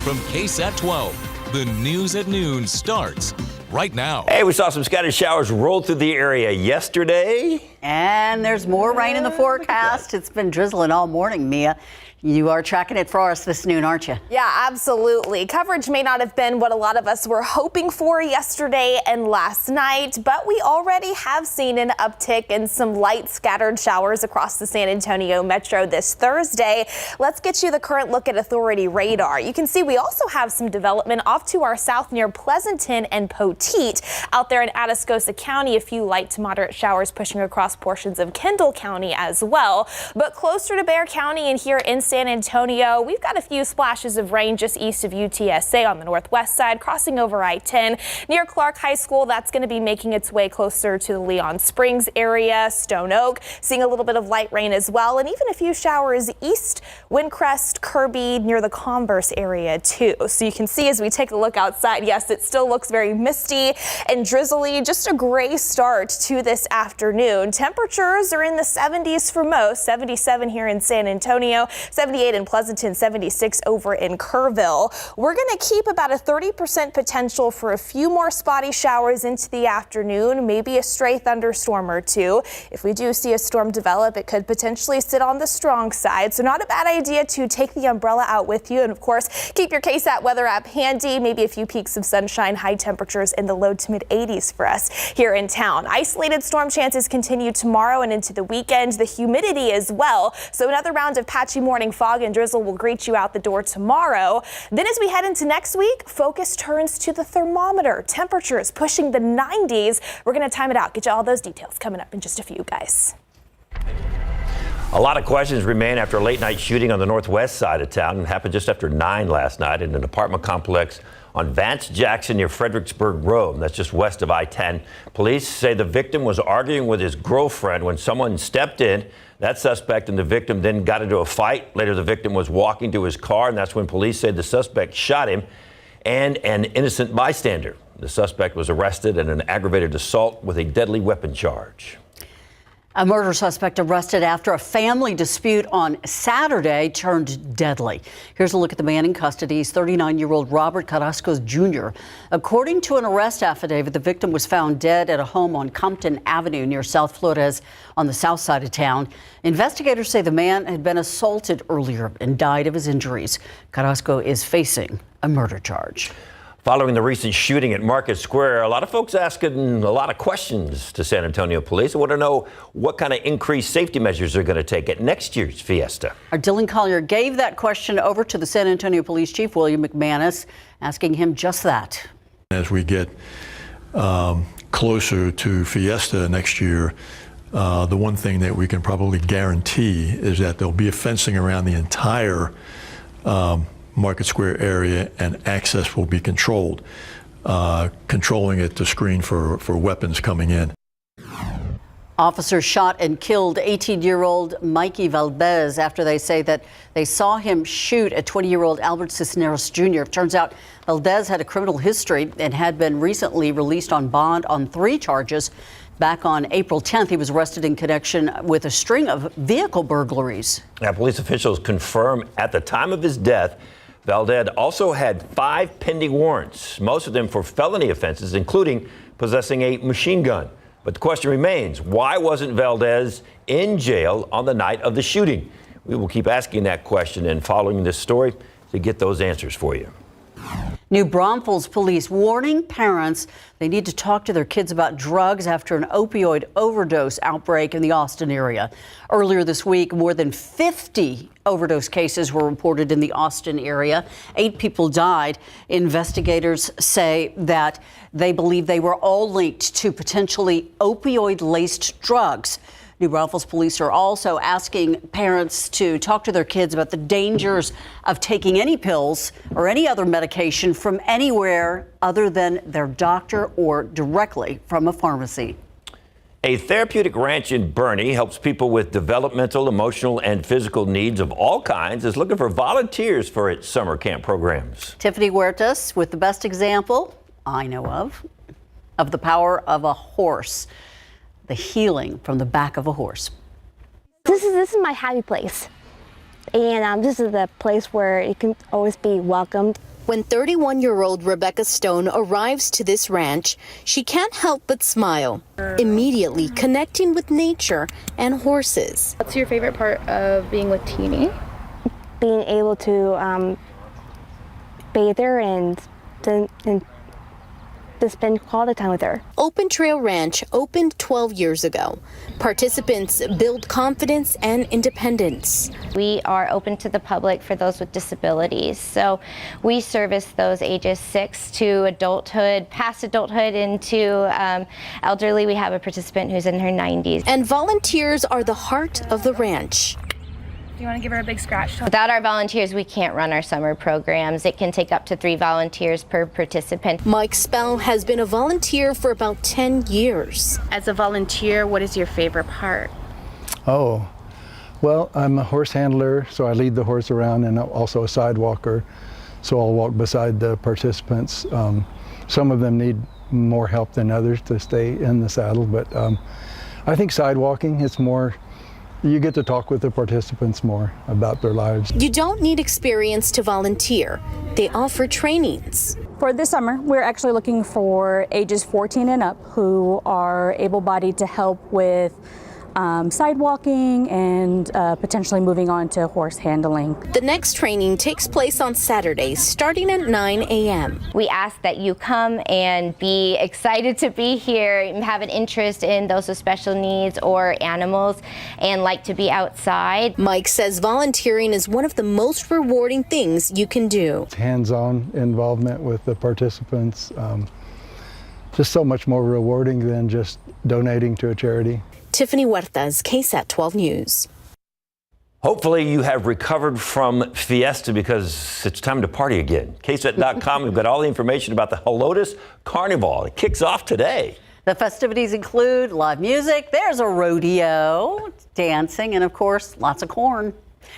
From KSAT 12, the news at noon starts right now. Hey, we saw some scattered showers roll through the area yesterday. And there's more rain in the forecast. It's been drizzling all morning, Mia. You are tracking it for us this noon, aren't you? Yeah, absolutely. Coverage may not have been what a lot of us were hoping for yesterday and last night, but we already have seen an uptick in some light scattered showers across the San Antonio metro this Thursday. Let's get you the current look at Authority radar. You can see we also have some development off to our south near Pleasanton and Poteet. Out there in Atascosa County, a few light to moderate showers pushing across portions of Kendall County as well. But closer to Bexar County and here in San Antonio, we've got a few splashes of rain just east of UTSA on the northwest side, crossing over I-10 near Clark High School. That's going to be making its way closer to the Leon Springs area, Stone Oak, seeing a little bit of light rain as well, and even a few showers east Windcrest, Kirby, near the Converse area too. So you can see as we take a look outside, yes, it still looks very misty and drizzly, just a gray start to this afternoon. Temperatures are in the 70s for most, 77 here in San Antonio, 78 in Pleasanton, 76 over in Kerrville. We're going to keep about a 30% potential for a few more spotty showers into the afternoon, maybe a stray thunderstorm or two. If we do see a storm develop, it could potentially sit on the strong side. So not a bad idea to take the umbrella out with you. And of course, keep your KSAT weather app handy. Maybe a few peaks of sunshine, high temperatures in the low to mid 80s for us here in town. Isolated storm chances continue tomorrow and into the weekend. The humidity as well. So another round of patchy morning fog and drizzle will greet you out the door tomorrow. Then as we head into next week, focus turns to the thermometer. Temperatures pushing the 90s. We're going to time it out. Get you all those details coming up in just a few, guys. A lot of questions remain after a late night shooting on the northwest side of town. It happened just after 9 last night in an apartment complex on Vance Jackson near Fredericksburg Road. That's just west of I-10. Police say the victim was arguing with his girlfriend when someone stepped in. That suspect and the victim then got into a fight. Later, the victim was walking to his car, and that's when police said the suspect shot him and an innocent bystander. The suspect was arrested in an aggravated assault with a deadly weapon charge. A murder suspect arrested after a family dispute on Saturday turned deadly. Here's a look at the man in custody. He's 39-year-old Robert Carrasco Jr. According to an arrest affidavit, the victim was found dead at a home on Compton Avenue near South Flores on the south side of town. Investigators say the man had been assaulted earlier and died of his injuries. Carrasco is facing a murder charge. Following the recent shooting at Market Square, a lot of folks asking a lot of questions to San Antonio police. They want to know what kind of increased safety measures they're going to take at next year's fiesta. Our Dylan Collier gave that question over to the San Antonio Police Chief, William McManus, asking him just that. As we get closer to fiesta next year, the one thing that we can probably guarantee is that there'll be a fencing around the entire Market Square area, and access will be controlled, controlling it to screen for weapons coming in. Officers shot and killed 18-year-old Mikey Valdez after they say that they saw him shoot at 20-year-old Albert Cisneros Jr. It turns out Valdez had a criminal history and had been recently released on bond on 3 charges. Back on April 10th, he was arrested in connection with a string of vehicle burglaries. Now, police officials confirm at the time of his death, Valdez also had 5 pending warrants, most of them for felony offenses, including possessing a machine gun. But the question remains, why wasn't Valdez in jail on the night of the shooting? We will keep asking that question and following this story to get those answers for you. New Braunfels police warning parents they need to talk to their kids about drugs after an opioid overdose outbreak in the Austin area. Earlier this week, more than 50 overdose cases were reported in the Austin area. 8 people died. Investigators say that they believe they were all linked to potentially opioid-laced drugs. New Braunfels police are also asking parents to talk to their kids about the dangers of taking any pills or any other medication from anywhere other than their doctor or directly from a pharmacy. A therapeutic ranch in Bernie helps people with developmental, emotional, and physical needs of all kinds. Is looking for volunteers for its summer camp programs. Tiffany Huertas with the best example I know of the power of a horse. The healing from the back of a horse. This is my happy place, and this is the place where you can always be welcomed. When 31-year-old Rebecca Stone arrives to this ranch, she can't help but smile, immediately connecting with nature and horses. What's your favorite part of being with Teeny? Being able to bathe her and to spend quality time with her. Open Trail Ranch opened 12 years ago. Participants build confidence and independence. We are open to the public for those with disabilities. So we service those ages 6 to adulthood, past adulthood into elderly. We have a participant who's in her 90s. And volunteers are the heart of the ranch. Do you want to give her a big scratch? Without our volunteers, we can't run our summer programs. It can take up to 3 volunteers per participant. Mike Spell has been a volunteer for about 10 years. As a volunteer, what is your favorite part? Oh, well, I'm a horse handler, so I lead the horse around, and also a sidewalker, so I'll walk beside the participants. Some of them need more help than others to stay in the saddle, but I think sidewalking, it's more, you get to talk with the participants more about their lives. You don't need experience to volunteer. They offer trainings. For this summer, we're actually looking for ages 14 and up who are able-bodied to help with sidewalking and potentially moving on to horse handling. The next training takes place on Saturdays, starting at 9 a.m. We ask that you come and be excited to be here, and have an interest in those with special needs or animals, and like to be outside. Mike says volunteering is one of the most rewarding things you can do. Hands-on involvement with the participants, just so much more rewarding than just donating to a charity. Tiffany Huertas, KSAT 12 News. Hopefully you have recovered from Fiesta because it's time to party again. KSAT.com, we've got all the information about the Helotes Carnival. It kicks off today. The festivities include live music, there's a rodeo, dancing, and of course, lots of corn.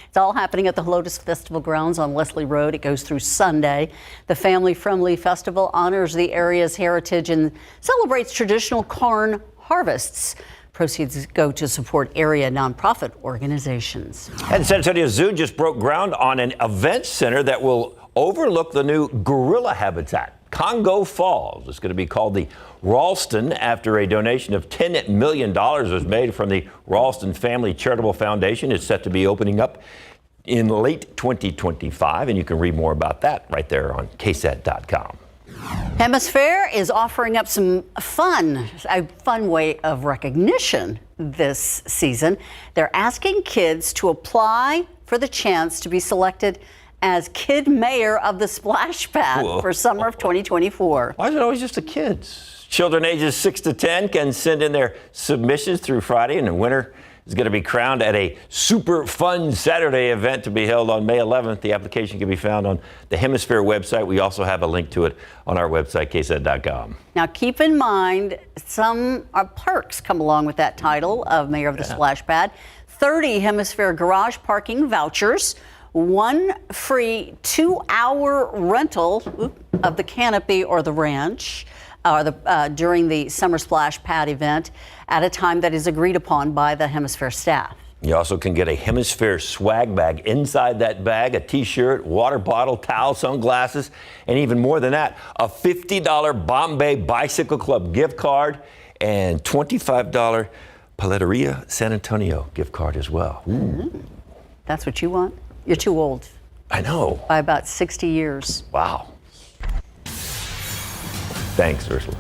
It's all happening at the Helotes Festival grounds on Leslie Road. It goes through Sunday. The family-friendly festival honors the area's heritage and celebrates traditional corn harvests. Proceeds go to support area nonprofit organizations. And San Antonio Zoo just broke ground on an event center that will overlook the new gorilla habitat. Congo Falls. It's going to be called the Ralston after a donation of $10 million was made from the Ralston Family Charitable Foundation. It's set to be opening up in late 2025, and you can read more about that right there on KSAT.com. Hemisphere is offering up a fun way of recognition this season. They're asking kids to apply for the chance to be selected as Kid Mayor of the Splash Pad for summer of 2024. Why is it always just the kids? Children ages 6 to 10 can send in their submissions through Friday, and the winner is going to be crowned at a super fun Saturday event to be held on May 11th. The application can be found on the Hemisphere website. We also have a link to it on our website, KSAT.com. Now, keep in mind, some perks come along with that title of Mayor of the Splash Pad. 30 Hemisphere garage parking vouchers, 1 free 2-hour rental of the canopy or the ranch during the Summer Splash Pad event at a time that is agreed upon by the Hemisphere staff. You also can get a Hemisphere swag bag. Inside that bag, a t-shirt, water bottle, towel, sunglasses, and even more than that, a $50 Bombay Bicycle Club gift card and $25 Paleteria San Antonio gift card as well. Mm-hmm. That's what you want? You're too old. I know. By about 60 years. Wow. Thanks, Ursula.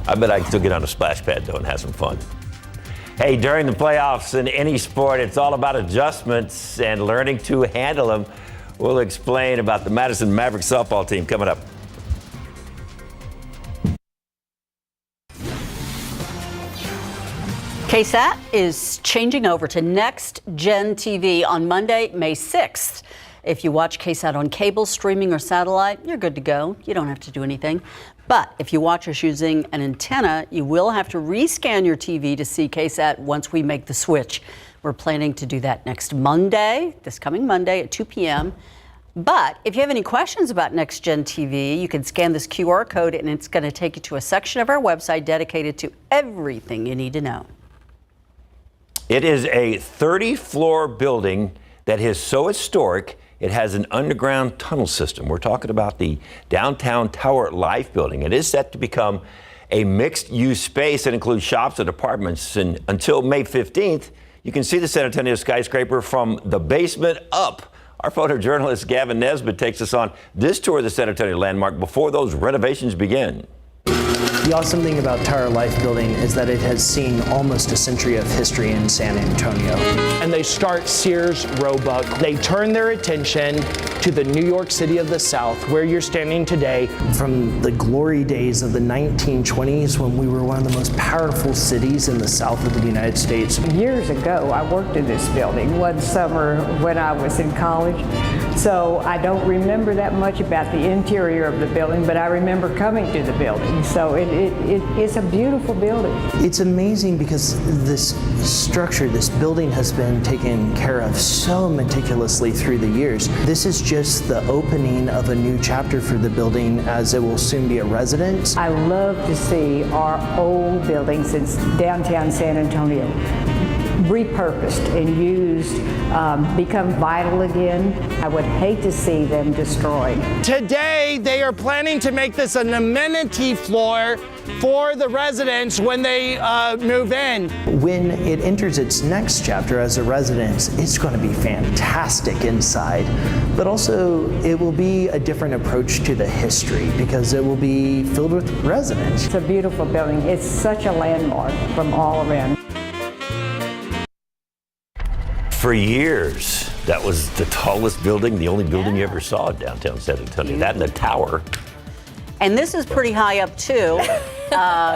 I bet I can still get on a splash pad, though, and have some fun. Hey, during the playoffs in any sport, it's all about adjustments and learning to handle them. We'll explain about the Madison Maverick softball team coming up. KSAT is changing over to Next Gen TV on Monday, May 6th. If you watch KSAT on cable, streaming, or satellite, you're good to go. You don't have to do anything. But if you watch us using an antenna, you will have to rescan your TV to see KSAT once we make the switch. We're planning to do that next Monday, this coming Monday at 2 p.m. But if you have any questions about Next Gen TV, you can scan this QR code and it's going to take you to a section of our website dedicated to everything you need to know. It is a 30-floor building that is so historic, it has an underground tunnel system. We're talking about the downtown Tower Life building. It is set to become a mixed-use space that includes shops and apartments. And until May 15th, you can see the San Antonio skyscraper from the basement up. Our photojournalist Gavin Nesbitt takes us on this tour of the San Antonio landmark before those renovations begin. The awesome thing about Tower Life building is that it has seen almost a century of history in San Antonio. And they start Sears Roebuck. They turn their attention to the New York City of the South, where you're standing today. From the glory days of the 1920s, when we were one of the most powerful cities in the South of the United States. Years ago, I worked in this building one summer when I was in college. So I don't remember that much about the interior of the building, but I remember coming to the building. So it's a beautiful building. It's amazing because this structure, this building has been taken care of so meticulously through the years. This is just the opening of a new chapter for the building, as it will soon be a residence. I love to see our old buildings in downtown San Antonio repurposed and used, become vital again. I would hate to see them destroyed. Today, they are planning to make this an amenity floor for the residents when they move in. When it enters its next chapter as a residence, it's going to be fantastic inside, but also it will be a different approach to the history because it will be filled with residents. It's a beautiful building. It's such a landmark from all around. For years, that was the tallest building, the only building you ever saw in downtown San Antonio. That and the tower. And this is pretty high up, too,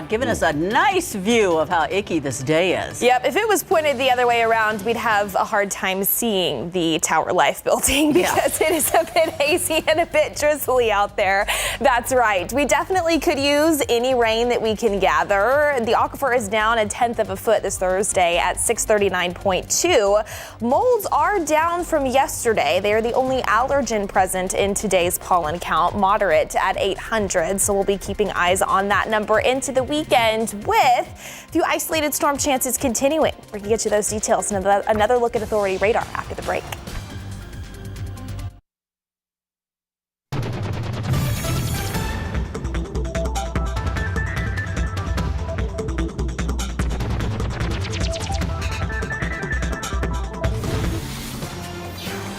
giving us a nice view of how icky this day is. Yep, if it was pointed the other way around, we'd have a hard time seeing the Tower Life building because it is a bit hazy and a bit drizzly out there. That's right. We definitely could use any rain that we can gather. The aquifer is down 1/10 of a foot this Thursday at 639.2. Molds are down from yesterday. They are the only allergen present in today's pollen count, moderate at 800. So we'll be keeping eyes on that number into the weekend with a few isolated storm chances continuing. We're going to get you those details and another look at Authority radar after the break.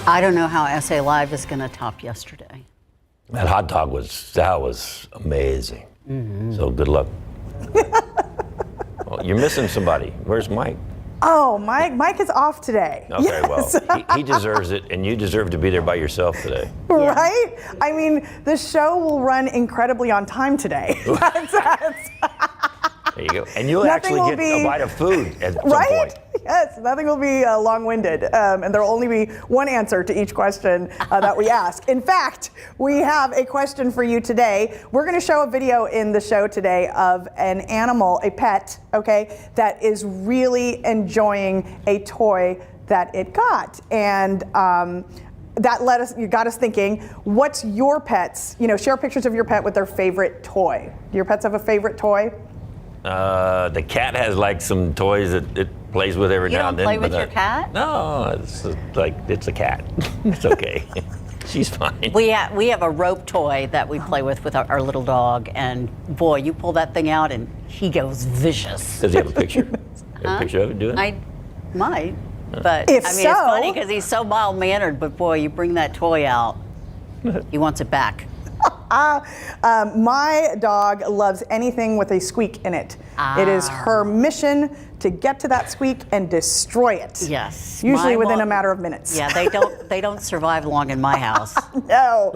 I don't know how SA Live is going to top yesterday. That hot dog was amazing. Mm-hmm. So good luck. Well, you're missing somebody. Where's Mike? Oh, Mike is off today. Okay, yes. Well, he deserves it, and you deserve to be there by yourself today. Right? I mean, the show will run incredibly on time today. There you go. And you'll actually get a bite of food at some point. Yes, nothing will be long-winded, and there will only be one answer to each question that we ask. In fact, we have a question for you today. We're going to show a video in the show today of an animal, a pet, okay, that is really enjoying a toy that it got. And that got us thinking, what's your pet's, share pictures of your pet with their favorite toy. Do your pets have a favorite toy? The cat has like some toys that it plays with every now and then. You don't play with your cat? No, it's a cat. It's okay. She's fine. We have a rope toy that we play with our little dog, and boy, you pull that thing out and he goes vicious. Does he have a picture? A picture of it doing it? I might, but it's funny because he's so mild-mannered, but boy, you bring that toy out, he wants it back. My dog loves anything with a squeak in it. It is her mission to get to that squeak and destroy it. Yes. Usually within a matter of minutes. Yeah, they don't survive long in my house. No.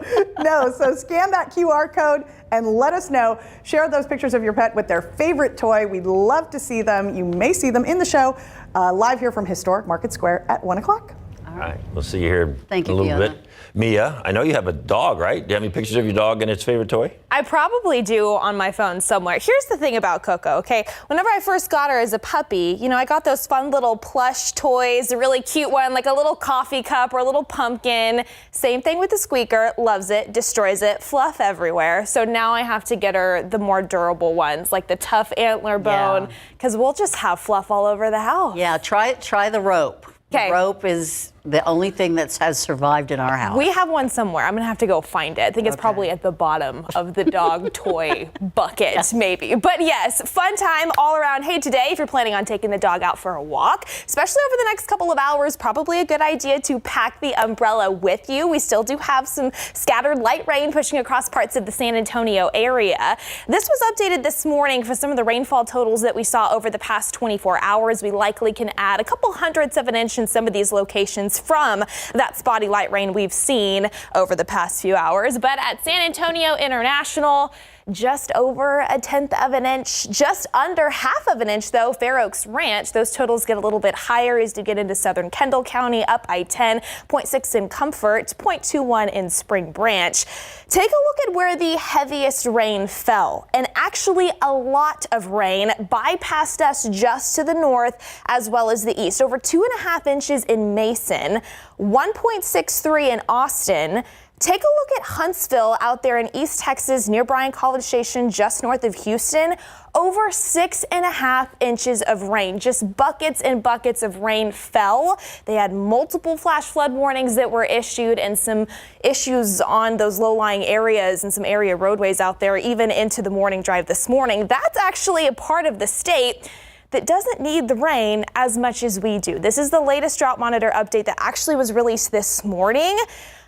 So scan that QR code and let us know. Share those pictures of your pet with their favorite toy. We'd love to see them. You may see them in the show live here from Historic Market Square at 1 o'clock. All right. We'll see you here in a little Fiona. bit. Mia, I know you have a dog, right? Do you have any pictures of your dog and its favorite toy? I probably do on my phone somewhere. Here's the thing about Coco, okay? Whenever I first got her as a puppy, I got those fun little plush toys, a really cute one, like a little coffee cup or a little pumpkin. Same thing with the squeaker, loves it, destroys it, fluff everywhere. So now I have to get her the more durable ones, like the tough antler bone, because we'll just have fluff all over the house. Yeah, try the rope. Okay. The rope is the only thing that has survived in our house. We have one somewhere. I'm going to have to go find it. I think it's probably at the bottom of the dog toy bucket, maybe. But yes, fun time all around. Hey, today, if you're planning on taking the dog out for a walk, especially over the next couple of hours, probably a good idea to pack the umbrella with you. We still do have some scattered light rain pushing across parts of the San Antonio area. This was updated this morning for some of the rainfall totals that we saw over the past 24 hours. We likely can add a couple hundredths of an inch in some of these locations from that spotty light rain we've seen over the past few hours. But at San Antonio International, just over a tenth of an inch, just under half of an inch though. Fair Oaks Ranch, those totals get a little bit higher as you get into southern Kendall County, up I-10, 0.6 in Comfort, 0.21 in Spring Branch. Take a look at where the heaviest rain fell, and actually a lot of rain bypassed us just to the north as well as the east. Over 2.5 inches in Mason, 1.63 in Austin. Take a look at Huntsville out there in East Texas near Bryan College Station, just north of Houston. Over 6.5 inches of rain, just buckets and buckets of rain fell. They had multiple flash flood warnings that were issued and some issues on those low-lying areas and some area roadways out there, even into the morning drive this morning. That's actually a part of the state that doesn't need the rain as much as we do. This is the latest drought monitor update that actually was released this morning.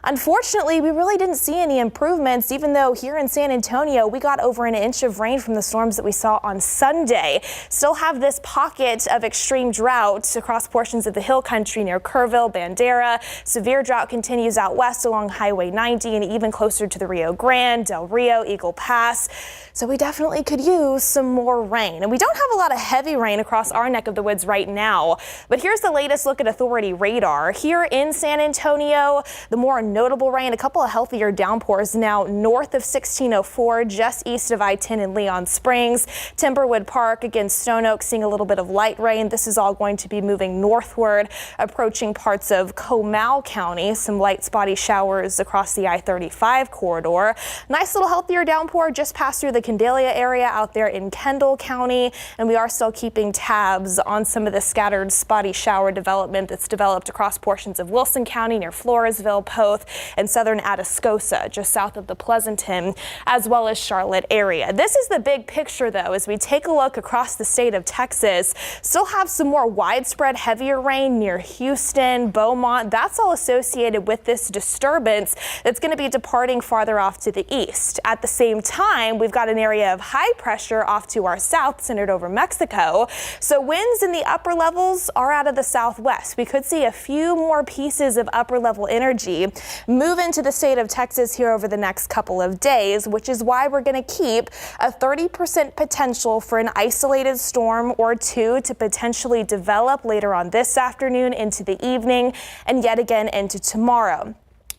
Unfortunately, we really didn't see any improvements, even though here in San Antonio, we got over an inch of rain from the storms that we saw on Sunday. Still have this pocket of extreme drought across portions of the hill country near Kerrville, Bandera. Severe drought continues out west along Highway 90 and even closer to the Rio Grande, Del Rio, Eagle Pass. So we definitely could use some more rain. And we don't have a lot of heavy rain across our neck of the woods right now. But here's the latest look at authority radar. Here in San Antonio, the more notable rain, a couple of healthier downpours now north of 1604, just east of I-10 in Leon Springs. Timberwood Park, again, Stone Oak seeing a little bit of light rain. This is all going to be moving northward, approaching parts of Comal County. Some light spotty showers across the I-35 corridor. Nice little healthier downpour just passed through the Candelia area out there in Kendall County. And we are still keeping tabs on some of the scattered spotty shower development that's developed across portions of Wilson County near Floresville, Poth, and southern Atascosa, just south of the Pleasanton, as well as Charlotte area. This is the big picture, though, as we take a look across the state of Texas. Still have some more widespread heavier rain near Houston, Beaumont. That's all associated with this disturbance that's going to be departing farther off to the east. At the same time, we've got an area of high pressure off to our south, centered over Mexico. So winds in the upper levels are out of the southwest. We could see a few more pieces of upper level energy move into the state of Texas here over the next couple of days, which is why we're going to keep a 30% potential for an isolated storm or two to potentially develop later on this afternoon into the evening and yet again into tomorrow.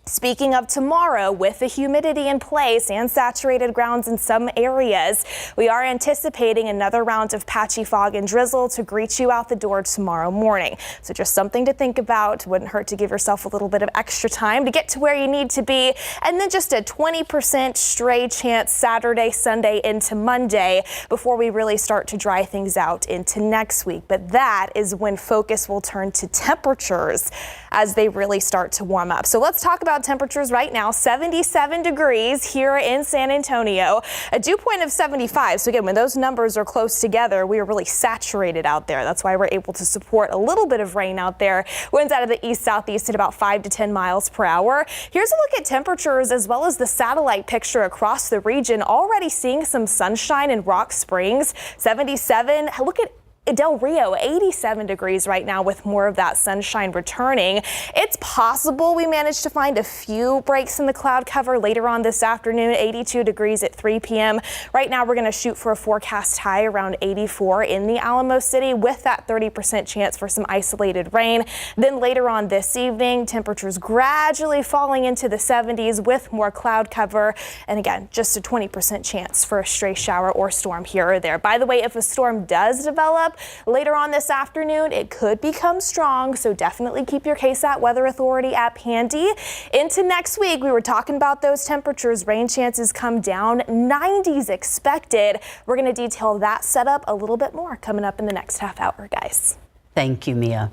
Speaking of tomorrow, with the humidity in place and saturated grounds in some areas, we are anticipating another round of patchy fog and drizzle to greet you out the door tomorrow morning. So just something to think about. Wouldn't hurt to give yourself a little bit of extra time to get to where you need to be. And then just a 20% stray chance Saturday, Sunday into Monday before we really start to dry things out into next week. But that is when focus will turn to temperatures as they really start to warm up. So let's talk about temperatures right now. 77 degrees here in San Antonio, a dew point of 75. So again, when those numbers are close together, we are really saturated out there. That's why we're able to support a little bit of rain out there. Winds out of the east-southeast at about 5 to 10 miles per hour. Here's a look at temperatures as well as the satellite picture across the region. Already seeing some sunshine in Rock Springs, 77. Look at Del Rio, 87 degrees right now with more of that sunshine returning. It's possible we manage to find a few breaks in the cloud cover later on this afternoon. 82 degrees at 3 p.m. Right now we're going to shoot for a forecast high around 84 in the Alamo City with that 30% chance for some isolated rain. Then later on this evening, temperatures gradually falling into the 70s with more cloud cover. And again, just a 20% chance for a stray shower or storm here or there. By the way, if a storm does develop later on this afternoon, it could become strong, so definitely keep your KSAT Weather Authority app handy. Into next week, we were talking about those temperatures. Rain chances come down, 90s expected. We're going to detail that setup a little bit more coming up in the next half hour, guys. Thank you, Mia.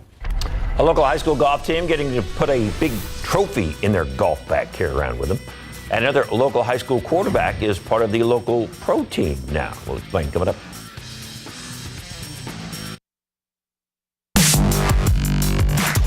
A local high school golf team getting to put a big trophy in their golf bag, carry around with them. And another local high school quarterback is part of the local pro team now. We'll explain coming up.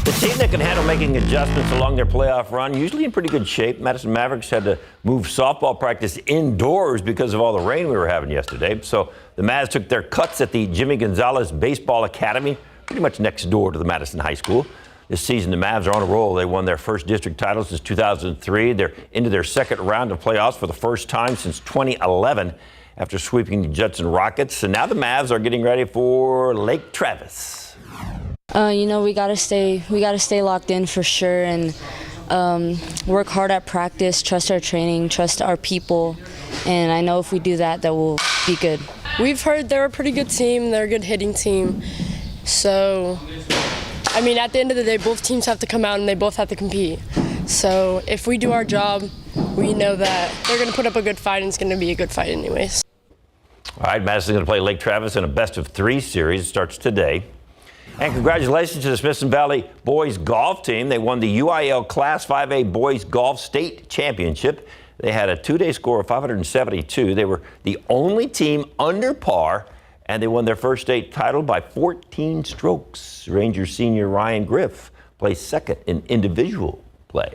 The team that can handle making adjustments along their playoff run, usually in pretty good shape. Madison Mavericks had to move softball practice indoors because of all the rain we were having yesterday. So the Mavs took their cuts at the Jimmy Gonzalez Baseball Academy, pretty much next door to the Madison High School. This season, the Mavs are on a roll. They won their first district title since 2003. They're into their second round of playoffs for the first time since 2011 after sweeping the Judson Rockets. And now the Mavs are getting ready for Lake Travis. We gotta stay locked in for sure, and work hard at practice, trust our training, trust our people, and I know if we do that, that we'll be good. We've heard they're a pretty good team, they're a good hitting team, so at the end of the day, both teams have to come out and they both have to compete. So if we do our job, we know that they're gonna put up a good fight and it's gonna be a good fight anyways. All right, Madison's gonna play Lake Travis in a best-of-3 series. It starts today. And congratulations to the Smithson Valley boys golf team. They won the UIL Class 5A Boys Golf State Championship. They had a two-day score of 572. They were the only team under par, and they won their first state title by 14 strokes. Ranger senior Ryan Griff placed second in individual play.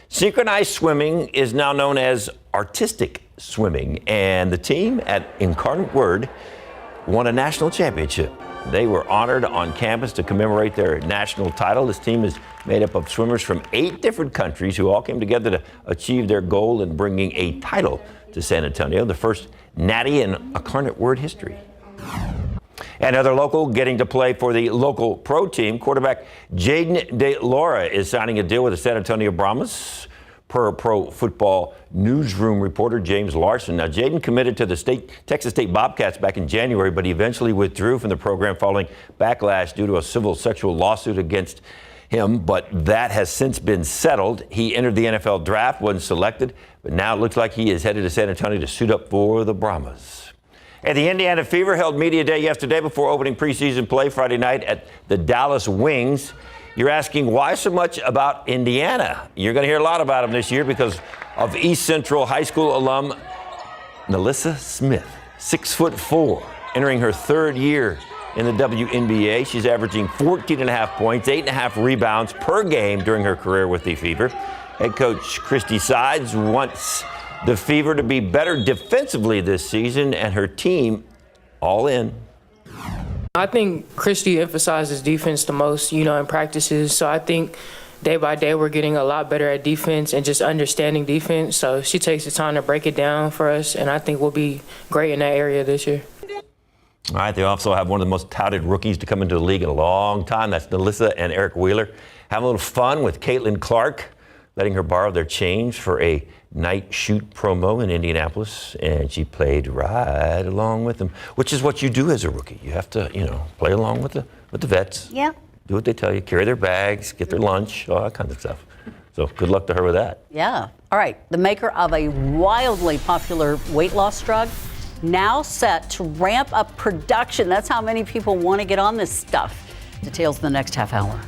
Synchronized swimming is now known as artistic swimming, and the team at Incarnate Word won a national championship. They were honored on campus to commemorate their national title. This team is made up of swimmers from 8 different countries who all came together to achieve their goal in bringing a title to San Antonio, the first natty in Incarnate Word history. Another local getting to play for the local pro team, quarterback Jaden De Laura is signing a deal with the San Antonio Brahmas. Per Pro Football newsroom reporter James Larson. Now, Jaden committed to the Texas State Bobcats back in January, but he eventually withdrew from the program following backlash due to a civil sexual lawsuit against him, but that has since been settled. He entered the NFL draft, wasn't selected, but now it looks like he is headed to San Antonio to suit up for the Brahmas. And the Indiana Fever held media day yesterday before opening preseason play Friday night at the Dallas Wings. You're asking why so much about Indiana? You're going to hear a lot about them this year because of East Central High School alum Melissa Smith, 6'4", entering her third year in the WNBA. She's averaging 14.5 points, 8.5 rebounds per game during her career with the Fever. Head coach Christy Sides wants the Fever to be better defensively this season, and her team all in. I think Christy emphasizes defense the most, in practices. So I think day by day we're getting a lot better at defense and just understanding defense. So she takes the time to break it down for us, and I think we'll be great in that area this year. All right, they also have one of the most touted rookies to come into the league in a long time. That's Melissa and Eric Wheeler. Having a little fun with Caitlin Clark, letting her borrow their change for a night shoot promo in Indianapolis, and she played right along with them, which is what you do as a rookie. You have to, play along with the vets. Yeah. Do what they tell you, carry their bags, get their lunch, all that kind of stuff. So good luck to her with that. Yeah. All right. The maker of a wildly popular weight loss drug now set to ramp up production. That's how many people want to get on this stuff. Details in the next half hour.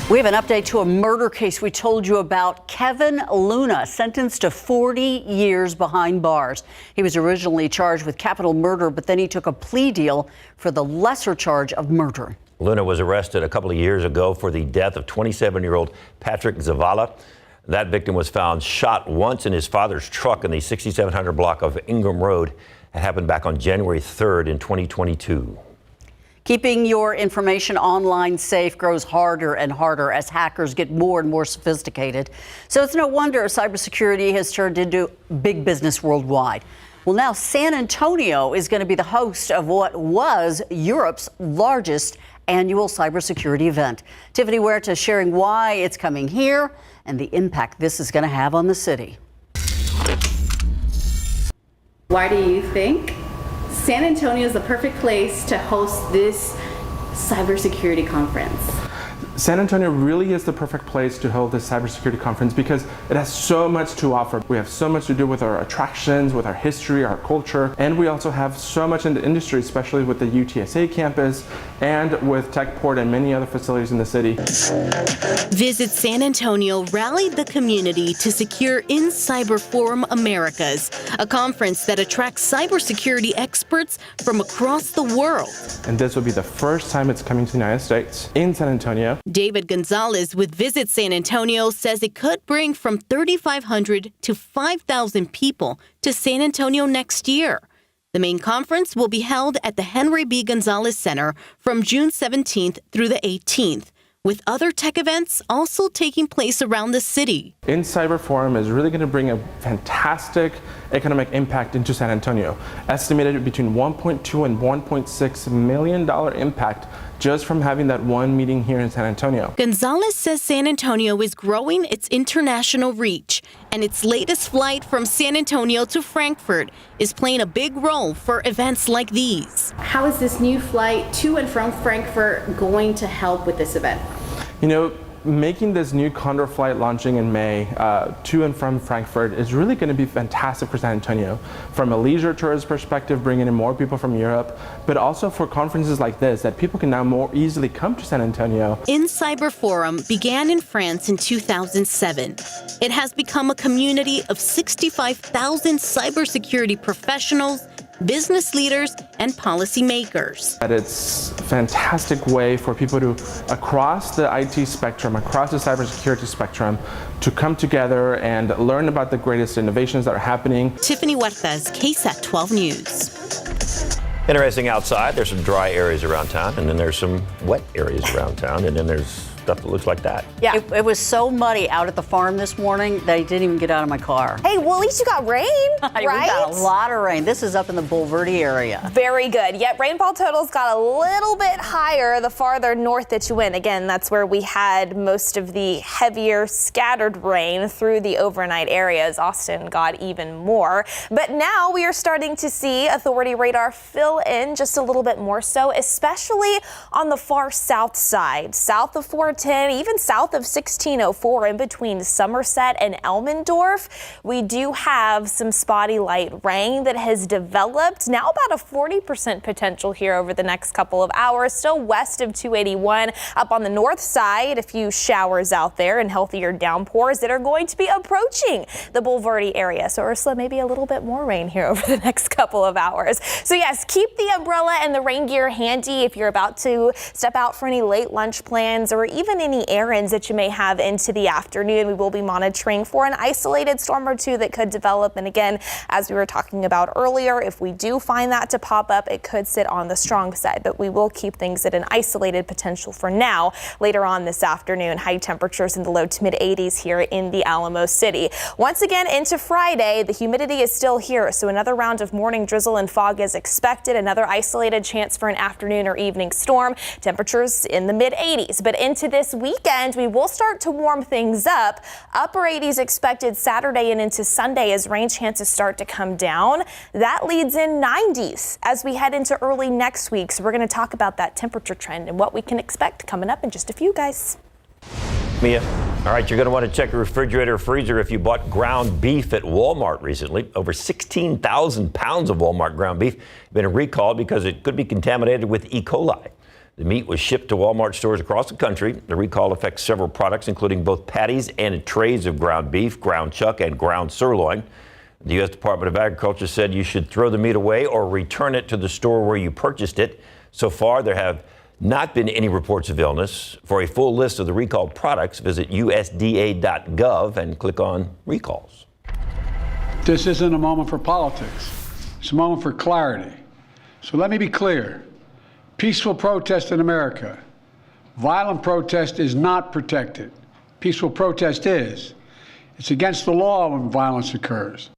We have an update to a murder case we told you about. Kevin Luna, sentenced to 40 years behind bars. He was originally charged with capital murder, but then he took a plea deal for the lesser charge of murder. Luna was arrested a couple of years ago for the death of 27-year-old Patrick Zavala. That victim was found shot once in his father's truck in the 6700 block of Ingram Road. It happened back on January 3rd in 2022. Keeping your information online safe grows harder and harder as hackers get more and more sophisticated. So it's no wonder cybersecurity has turned into big business worldwide. Well, now San Antonio is going to be the host of what was Europe's largest annual cybersecurity event. Tiffany Huerta sharing why it's coming here and the impact this is going to have on the city. Why do you think San Antonio is the perfect place to host this cybersecurity conference? San Antonio really is the perfect place to hold this cybersecurity conference because it has so much to offer. We have so much to do with our attractions, with our history, our culture, and we also have so much in the industry, especially with the UTSA campus and with Techport and many other facilities in the city. Visit San Antonio rallied the community to secure In Cyber Forum Americas, a conference that attracts cybersecurity experts from across the world. And this will be the first time it's coming to the United States in San Antonio. David Gonzalez with Visit San Antonio says it could bring from 3,500 to 5,000 people to San Antonio next year. The main conference will be held at the Henry B. Gonzalez Center from June 17th through the 18th, with other tech events also taking place around the city. In Cyber Forum is really going to bring a fantastic economic impact into San Antonio, estimated between $1.2 and $1.6 million impact just from having that one meeting here in San Antonio. Gonzalez says San Antonio is growing its international reach, and its latest flight from San Antonio to Frankfurt is playing a big role for events like these. How is this new flight to and from Frankfurt going to help with this event? You know, making this new Condor flight launching in May to and from Frankfurt is really going to be fantastic for San Antonio. From a leisure tourist perspective, bringing in more people from Europe, but also for conferences like this that people can now more easily come to San Antonio. In Cyber Forum began in France in 2007. It has become a community of 65,000 cybersecurity professionals, business leaders, and policymakers. It's a fantastic way for people to, across the IT spectrum, across the cybersecurity spectrum, to come together and learn about the greatest innovations that are happening. Tiffany Huertas, KSAT 12 News. Interesting outside, there's some dry areas around town, and then there's some wet areas around town, and then there's stuff that looks like that. Yeah. It was so muddy out at the farm this morning that I didn't even get out of my car. Hey, well, at least you got rain, right? We got a lot of rain. This is up in the Bulverde area. Very good. Yet rainfall totals got a little bit higher the farther north that you went. Again, that's where we had most of the heavier scattered rain through the overnight areas. Austin got even more. But now we are starting to see authority radar fill in just a little bit more so, especially on the far south side, south of 410, even south of 1604, in between Somerset and Elmendorf. We do have some spotty light rain that has developed. Now about a 40% potential here over the next couple of hours. Still west of 281. Up on the north side, a few showers out there and healthier downpours that are going to be approaching the Bulverde area. So Ursula, maybe a little bit more rain here over the next couple of hours. So yes, keep the umbrella and the rain gear handy if you're about to step out for any late lunch plans or even any errands that you may have into the afternoon. We will be monitoring for an isolated storm or two that could develop. And again, as we were talking about earlier, if we do find that to pop up, it could sit on the strong side, but we will keep things at an isolated potential for now. Later on this afternoon, high temperatures in the low to mid 80s here in the Alamo City. Once again, into Friday, the humidity is still here, so another round of morning drizzle and fog is expected. Another isolated chance for an afternoon or evening storm. Temperatures in the mid 80s, but into this weekend, we will start to warm things up. Upper 80s expected Saturday and into Sunday as rain chances start to come down. That leads in 90s as we head into early next week. So we're going to talk about that temperature trend and what we can expect coming up in just a few, guys. Mia, all right, you're going to want to check your refrigerator or freezer if you bought ground beef at Walmart recently. Over 16,000 pounds of Walmart ground beef have been recalled because it could be contaminated with E. coli. The meat was shipped to Walmart stores across the country. The recall affects several products, including both patties and trays of ground beef, ground chuck, and ground sirloin. The U.S. Department of Agriculture said you should throw the meat away or return it to the store where you purchased it. So far, there have not been any reports of illness. For a full list of the recalled products, visit USDA.gov and click on recalls. This isn't a moment for politics. It's a moment for clarity. So let me be clear. Peaceful protest in America. Violent protest is not protected. Peaceful protest is. It's against the law when violence occurs.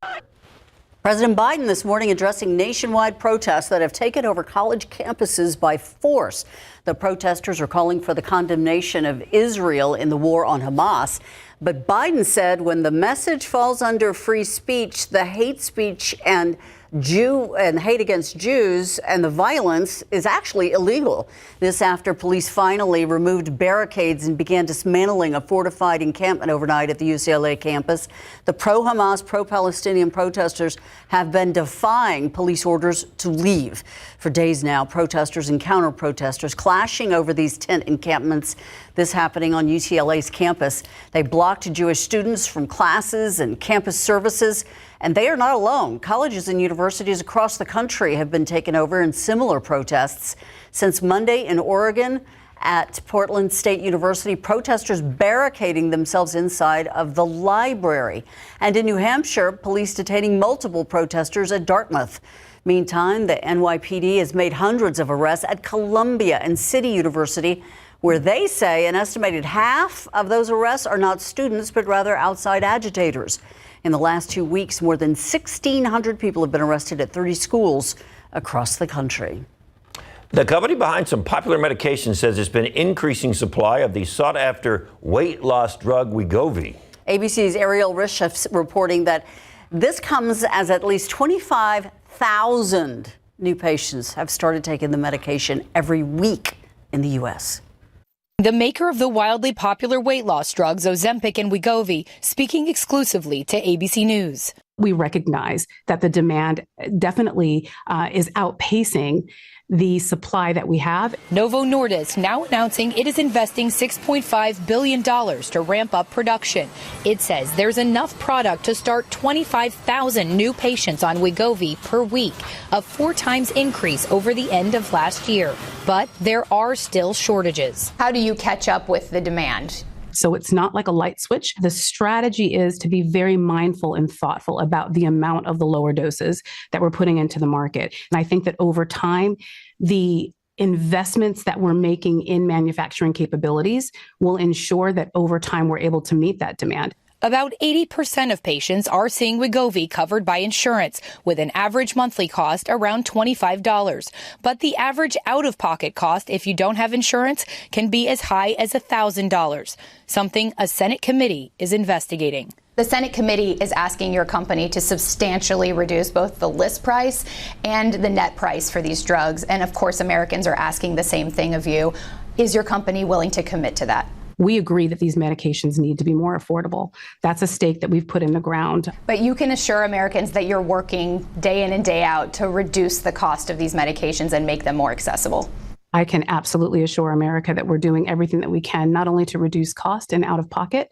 President Biden this morning addressing nationwide protests that have taken over college campuses by force. The protesters are calling for the condemnation of Israel in the war on Hamas. But Biden said when the message falls under free speech, the hate speech and Jew and hate against Jews, and the violence is actually illegal. This after police finally removed barricades and began dismantling a fortified encampment overnight at the UCLA campus. The pro-Hamas, pro-Palestinian protesters have been defying police orders to leave. For days now, protesters and counter-protesters clashing over these tent encampments. This happening on UCLA's campus. They blocked Jewish students from classes and campus services, and they are not alone. Colleges and universities across the country have been taken over in similar protests. Since Monday in Oregon, at Portland State University, protesters barricading themselves inside of the library. And in New Hampshire, police detaining multiple protesters at Dartmouth. Meantime, the NYPD has made hundreds of arrests at Columbia and City University, where they say an estimated half of those arrests are not students, but rather outside agitators. In the last 2 weeks, more than 1,600 people have been arrested at 30 schools across the country. The company behind some popular medications says it's been increasing supply of the sought-after weight loss drug Wegovy. ABC's Ariel Rishef reporting that this comes as at least 25,000 new patients have started taking the medication every week in the U.S. The maker of the wildly popular weight loss drugs Ozempic and Wegovy, speaking exclusively to ABC News. We recognize that the demand definitely is outpacing the supply that we have. Novo Nordisk now announcing it is investing $6.5 billion to ramp up production. It says there's enough product to start 25,000 new patients on Wegovy per week, a 4 times increase over the end of last year. But there are still shortages. How do you catch up with the demand? So it's not like a light switch. The strategy is to be very mindful and thoughtful about the amount of the lower doses that we're putting into the market. And I think that over time, the investments that we're making in manufacturing capabilities will ensure that over time we're able to meet that demand. About 80% of patients are seeing Wegovy covered by insurance, with an average monthly cost around $25. But the average out-of-pocket cost, if you don't have insurance, can be as high as $1,000, something a Senate committee is investigating. The Senate committee is asking your company to substantially reduce both the list price and the net price for these drugs. And of course, Americans are asking the same thing of you. Is your company willing to commit to that? We agree that these medications need to be more affordable. That's a stake that we've put in the ground. But you can assure Americans that you're working day in and day out to reduce the cost of these medications and make them more accessible. I can absolutely assure America that we're doing everything that we can, not only to reduce cost and out of pocket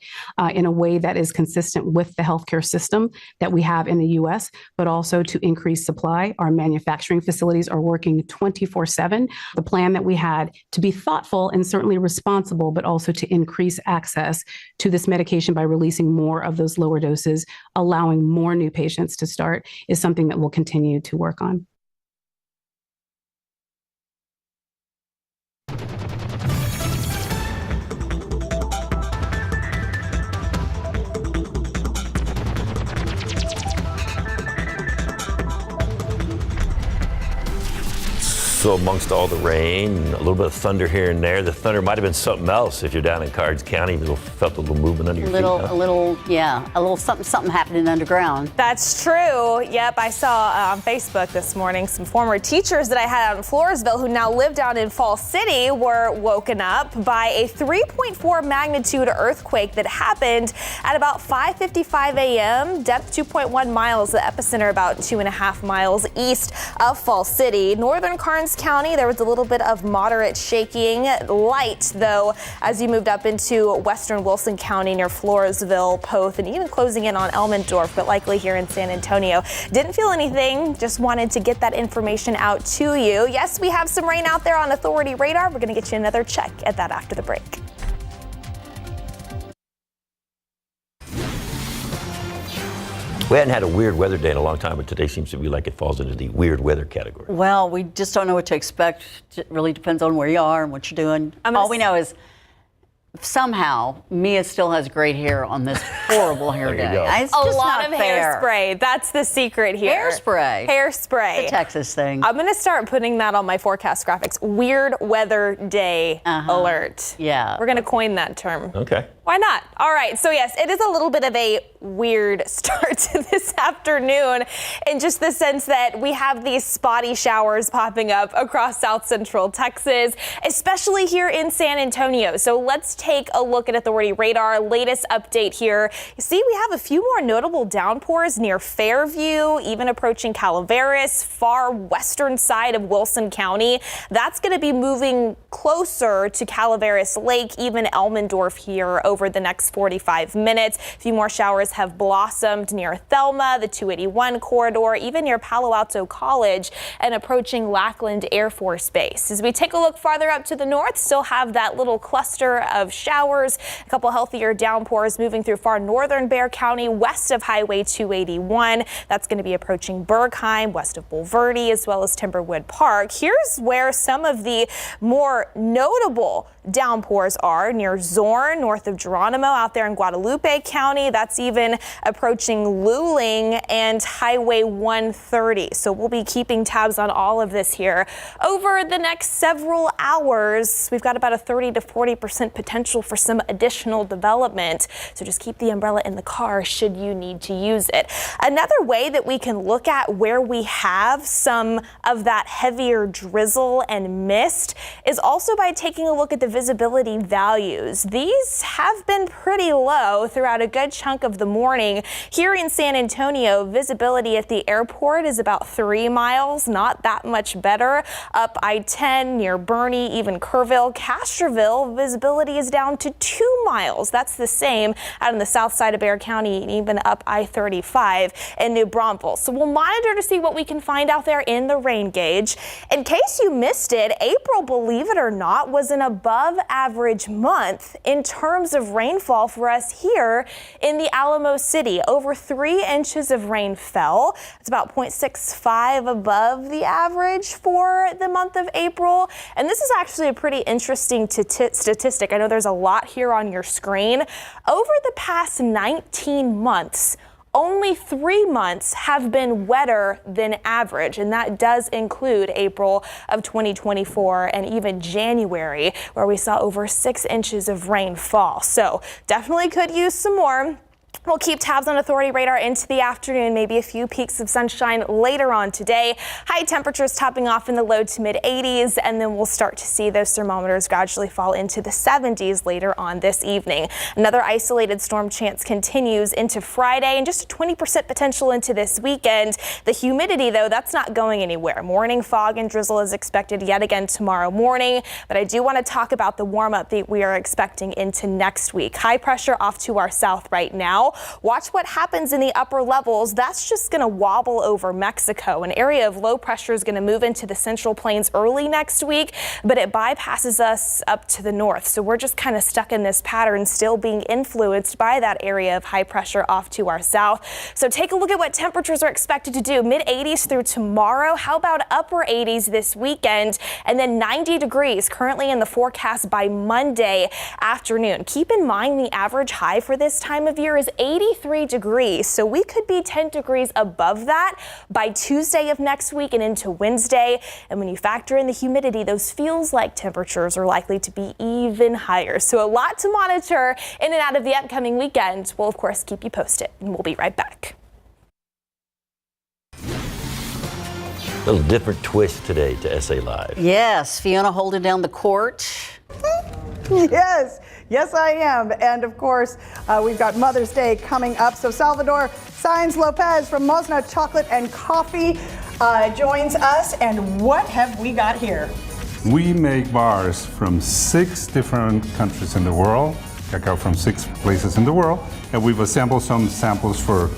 in a way that is consistent with the healthcare system that we have in the U.S., but also to increase supply. Our manufacturing facilities are working 24/7. The plan that we had to be thoughtful and certainly responsible, but also to increase access to this medication by releasing more of those lower doses, allowing more new patients to start, is something that we'll continue to work on. So amongst all the rain, a little bit of thunder here and there, the thunder might have been something else if you're down in Cards County. You felt a little movement under your feet. Huh? A little something happening underground. That's true. Yep, I saw on Facebook this morning some former teachers that I had out in Floresville who now live down in Fall City were woken up by a 3.4 magnitude earthquake that happened at about 5:55 a.m. Depth 2.1 miles. The epicenter about 2.5 miles east of Fall City. Northern Cards County, there was a little bit of moderate shaking. Light, though, as you moved up into western Wilson County near Floresville, Poth, and even closing in on Elmendorf, but likely here in San Antonio. Didn't feel anything, just wanted to get that information out to you. Yes, we have some rain out there on Authority radar. We're going to get you another check at that after the break. We hadn't had a weird weather day in a long time, but today seems to be like it falls into the weird weather category. Well, we just don't know what to expect. It really depends on where you are and what you're doing. All we know is somehow Mia still has great hair on this horrible hair day. It's a just lot not of fair. hairspray. That's the secret here. Hairspray. Hairspray. It's a Texas thing. I'm going to start putting that on my forecast graphics. Weird weather day alert. Yeah. We're going to coin that term. Okay. Why not? All right, so yes, it is a little bit of a weird start to this afternoon in just the sense that we have these spotty showers popping up across south central Texas, especially here in San Antonio. So let's take a look at Authority Radar. Latest update here. You see, we have a few more notable downpours near Fairview, even approaching Calaveras, far western side of Wilson County. That's going to be moving closer to Calaveras Lake, even Elmendorf here over the next 45 minutes. A few more showers have blossomed near Thelma, the 281 corridor, even near Palo Alto College and approaching Lackland Air Force Base. As we take a look farther up to the north, still have that little cluster of showers, a couple healthier downpours moving through far northern Bexar County west of Highway 281. That's going to be approaching Bergheim, west of Bulverde, as well as Timberwood Park. Here's where some of the more notable downpours are near Zorn, north of Geronimo, out there in Guadalupe County. That's even approaching Luling and Highway 130. So we'll be keeping tabs on all of this here over the next several hours. We've got about a 30 to 40% potential for some additional development. So just keep the umbrella in the car should you need to use it. Another way that we can look at where we have some of that heavier drizzle and mist is also by taking a look at the visibility values. These have been pretty low throughout a good chunk of the morning. Here in San Antonio, visibility at the airport is about 3 miles, not that much better. Up I-10 near Bernie, even Kerrville, Castroville, visibility is down to 2 miles. That's the same out on the south side of Bexar County and even up I-35 in New Braunfels. So we'll monitor to see what we can find out there in the rain gauge. In case you missed it, April, believe it or not, was an above average month in terms of rainfall for us here in the Alamo City. Over 3 inches of rain fell. It's about 0.65 above the average for the month of April. And this is actually a pretty interesting statistic. I know there's a lot here on your screen. Over the past 19 months, only 3 months have been wetter than average, and that does include April of 2024 and even January, where we saw over 6 inches of rainfall. So definitely could use some more. We'll keep tabs on Authority Radar into the afternoon, maybe a few peaks of sunshine later on today. High temperatures topping off in the low to mid 80s, and then we'll start to see those thermometers gradually fall into the 70s later on this evening. Another isolated storm chance continues into Friday and just a 20% potential into this weekend. The humidity, though, that's not going anywhere. Morning fog and drizzle is expected yet again tomorrow morning, but I do want to talk about the warm up that we are expecting into next week. High pressure off to our south right now. Watch what happens in the upper levels. That's just going to wobble over Mexico. An area of low pressure is going to move into the Central Plains early next week, but it bypasses us up to the north. So we're just kind of stuck in this pattern, still being influenced by that area of high pressure off to our south. So take a look at what temperatures are expected to do. Mid 80s through tomorrow. How about upper 80s this weekend? And then 90 degrees currently in the forecast by Monday afternoon. Keep in mind the average high for this time of year is 83 degrees, so we could be 10 degrees above that by Tuesday of next week and into Wednesday. And when you factor in the humidity, those feels like temperatures are likely to be even higher. So a lot to monitor in and out of the upcoming weekend. We'll, of course, keep you posted, and we'll be right back. A little different twist today to SA Live. Yes, Fiona holding down the court. Yes, I am. And of course, we've got Mother's Day coming up. So Salvador Saenz Lopez from Mosna Chocolate and Coffee joins us. And what have we got here? We make bars from 6 different countries in the world, cacao from 6 places in the world, and we've assembled some samples for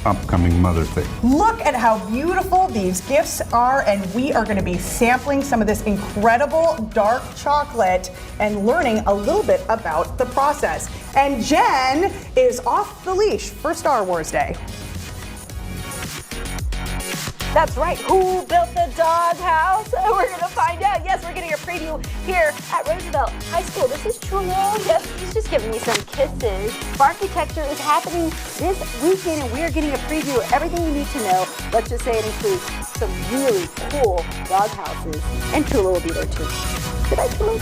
upcoming Mother's Day. Look at how beautiful these gifts are, and we are going to be sampling some of this incredible dark chocolate and learning a little bit about the process. And Jen is off the leash for Star Wars Day. That's right. Who built the doghouse? We're going to find out. Yes, we're getting a preview here at Roosevelt High School. This is True. Yes, he's just giving me some kisses. Architecture is happening this weekend, and we are getting a preview of everything you need to know. Let's just say it includes some really cool doghouses. And Trula will be there too. Did I, Trula?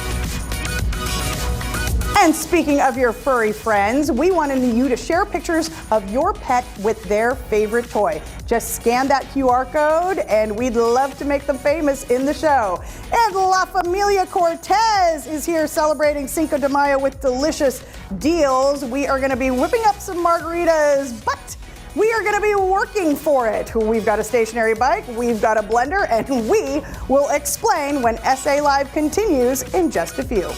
And speaking of your furry friends, we wanted you to share pictures of your pet with their favorite toy. Just scan that QR code and we'd love to make them famous in the show. And La Familia Cortez is here celebrating Cinco de Mayo with delicious deals. We are going to be whipping up some margaritas, but we are going to be working for it. We've got a stationary bike, we've got a blender, and we will explain when SA Live continues in just a few.